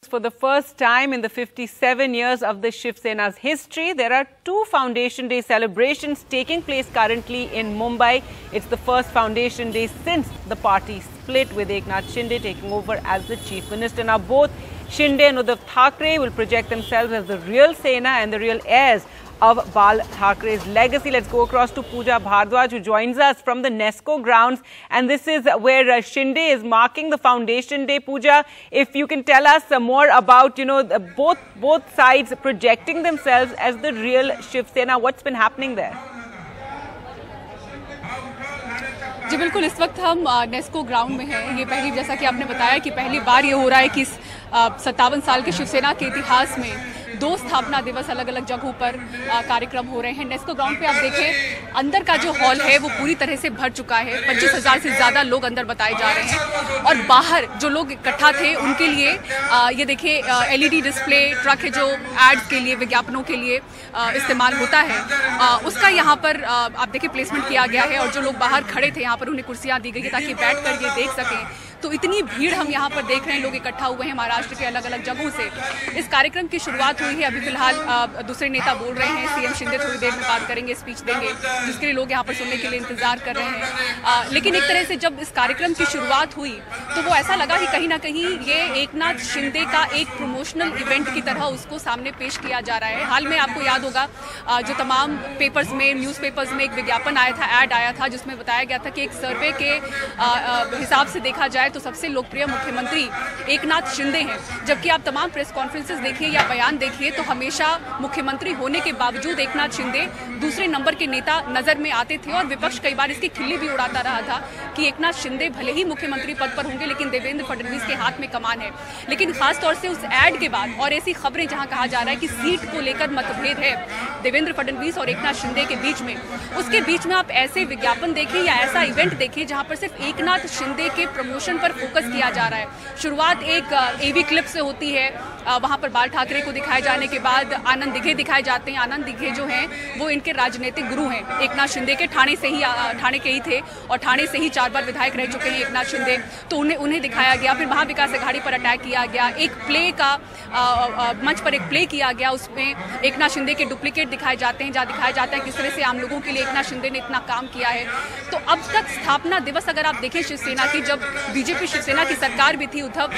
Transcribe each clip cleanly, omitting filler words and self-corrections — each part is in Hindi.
For the first time in the 57 years of the Shiv Sena's history, there are two Foundation Day celebrations taking place currently in Mumbai. It's the first Foundation Day since the party split, with Eknath Shinde taking over as the Chief Minister. Now, both Shinde and Uddhav Thackeray will project themselves as the real Sena and the real heirs of Bal Thackeray's legacy. Let's go across to Pooja Bhardwaj, who joins us from the NESCO grounds. And this is where Shinde is marking the Foundation Day. Pooja, if you can tell us more about, both sides projecting themselves as the real Shiv Sena. What's been happening there? जी बिल्कुल, इस वक्त हम नेस्को ग्राउंड में हैं। ये पहली, जैसा कि आपने बताया कि पहली बार ये हो रहा है कि 57 साल के शिवसेना के इतिहास में दो स्थापना दिवस अलग अलग जगहों पर कार्यक्रम हो रहे हैं। नेस्को ग्राउंड पे आप देखें, अंदर का जो हॉल है वो पूरी तरह से भर चुका है। 25,000 से ज़्यादा लोग अंदर बताए जा रहे हैं और बाहर जो लोग इकट्ठा थे उनके लिए ये देखिए LED डिस्प्ले ट्रक है जो एड्स के लिए, विज्ञापनों के लिए इस्तेमाल होता है, उसका यहाँ पर आप देखिए प्लेसमेंट किया गया है। और जो लोग बाहर खड़े थे यहाँ पर उन्हें कुर्सियाँ दी गई है ताकि बैठ कर ये देख सकें। तो इतनी भीड़ हम यहाँ पर देख रहे हैं, लोग इकट्ठा हुए हैं महाराष्ट्र के अलग अलग जगहों से। इस कार्यक्रम की शुरुआत हुई है। अभी फिलहाल दूसरे नेता बोल रहे हैं, CM शिंदे थोड़ी देर में बात करेंगे, स्पीच देंगे, जिसके लिए लोग यहाँ पर सुनने के लिए इंतजार कर रहे हैं। लेकिन एक तरह से जब इस कार्यक्रम की शुरुआत हुई तो वो ऐसा लगा कि कहीं ना कहीं ये एकनाथ शिंदे का एक प्रमोशनल इवेंट की तरह उसको सामने पेश किया जा रहा है। हाल में आपको याद होगा जो तमाम पेपर्स में, न्यूज़पेपर्स में एक विज्ञापन आया था, ऐड आया था, जिसमें बताया गया था कि एक सर्वे के हिसाब से देखा जाए तो सबसे लोकप्रिय मुख्यमंत्री एकनाथ शिंदे हैं। जबकि आप तमाम प्रेस कॉन्फ्रेंसेस देखिए या बयान देखिए तो हमेशा मुख्यमंत्री होने के बावजूद एकनाथ शिंदे दूसरे नंबर के नेता नजर में आते थे और विपक्ष कई बार इसकी खिल्ली भी उड़ाता रहा था कि एकनाथ शिंदे भले ही मुख्यमंत्री पद पर होंगे लेकिन देवेंद्र फडणवीस के हाथ में कमान है। लेकिन खासतौर से उस ऐड के बाद और ऐसी खबरें जहां कहा जा रहा है कि सीट को लेकर मतभेद है देवेंद्र फडणवीस और एकनाथ शिंदे के बीच में, उसके बीच में आप ऐसे विज्ञापन देखिए या ऐसा इवेंट देखिए जहां पर सिर्फ एकनाथ शिंदे के प्रमोशन पर फोकस किया जा रहा है। शुरुआत एक AV क्लिप से होती है, वहां पर बाल ठाकरे को दिखाए जाने के बाद आनंद दिघे दिखाए जाते हैं। आनंद दिघे जो हैं वो इनके राजनीतिक गुरु हैं, एकनाथ शिंदे के ठाणे के ही थे और ठाणे से ही 4 बार विधायक रह चुके हैं एकनाथ शिंदे। तो उन्हें दिखाया गया। फिर महाविकास अघाड़ी पर अटैक किया गया, एक प्ले का मंच पर एक प्ले किया गया, उसमें एकनाथ शिंदे के डुप्लीकेट दिखाए जाते हैं, जहाँ दिखाया जाता है किस तरह से आम लोगों के लिए एकनाथ शिंदे ने इतना काम किया है। तो अब तक स्थापना दिवस अगर आप देखें शिवसेना की, जब बीजेपी शिवसेना की सरकार भी थी उद्धव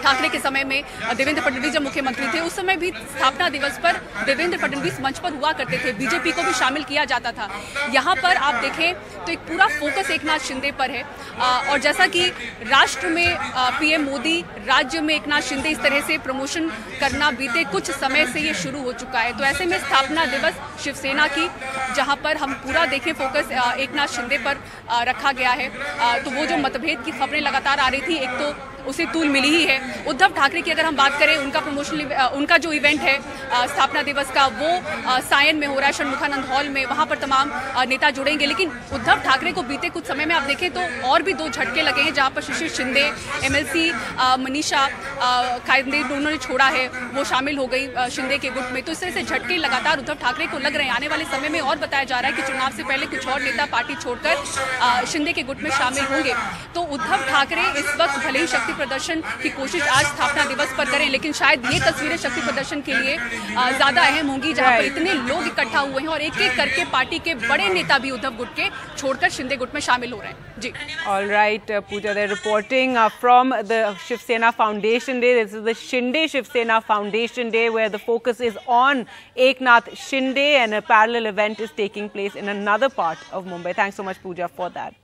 ठाकरे के समय में, देवेंद्र फडणवीस जब मुख्यमंत्री थे उस समय भी स्थापना दिवस पर देवेंद्र फडणवीस मंच पर हुआ करते थे, बीजेपी को भी शामिल किया जाता था। यहाँ पर आप देखें तो एक पूरा फोकस एकनाथ शिंदे पर है। और जैसा कि राष्ट्र में PM मोदी, राज्य में एकनाथ शिंदे, इस तरह से प्रमोशन करना बीते कुछ समय से ये शुरू हो चुका है। तो ऐसे में स्थापना दिवस शिवसेना की, जहाँ पर हम पूरा देखें फोकस एकनाथ शिंदे पर रखा गया है। तो वो जो मतभेद की खबरें लगातार आ रही थी, एक तो उसे तूल मिली ही है। उद्धव ठाकरे की अगर हम बात करें, उनका जो इवेंट है स्थापना दिवस का वो सायन में हो रहा है, षणमुखानंद हॉल में, वहां पर तमाम नेता जुड़ेंगे। लेकिन उद्धव ठाकरे को बीते कुछ समय में आप देखें तो और भी 2 झटके लगे हैं, जहां पर शिशिर शिंदे, MLC मनीषा कायदे उन्होंने छोड़ा है, वो शामिल हो गई शिंदे के गुट में। तो इस तरह से झटके लगातार उद्धव ठाकरे को लग रहे हैं। आने वाले समय में और बताया जा रहा है कि चुनाव से पहले कुछ और नेता पार्टी छोड़कर शिंदे के गुट में शामिल होंगे। तो उद्धव ठाकरे इस वक्त भले ही शक्ति प्रदर्शन की कोशिश आज स्थापना दिवस पर करें, लेकिन शायद ये तस्वीरें शक्ति प्रदर्शन के लिए ज्यादा अहम होंगी, जहां पर इतने लोग इकट्ठा हुए हैं और एक एक करके पार्टी के बड़े नेता भी उद्धव गुट के छोड़कर शिंदे गुट में शामिल हो रहे हैं। जी, all right, Pooja, they're reporting from the Shiv Sena Foundation Day. This is the Shinde Shiv Sena Foundation Day, where the focus is on Eknath Shinde, and a parallel event is taking place in another part of Mumbai. Thanks so much, Pooja, for that.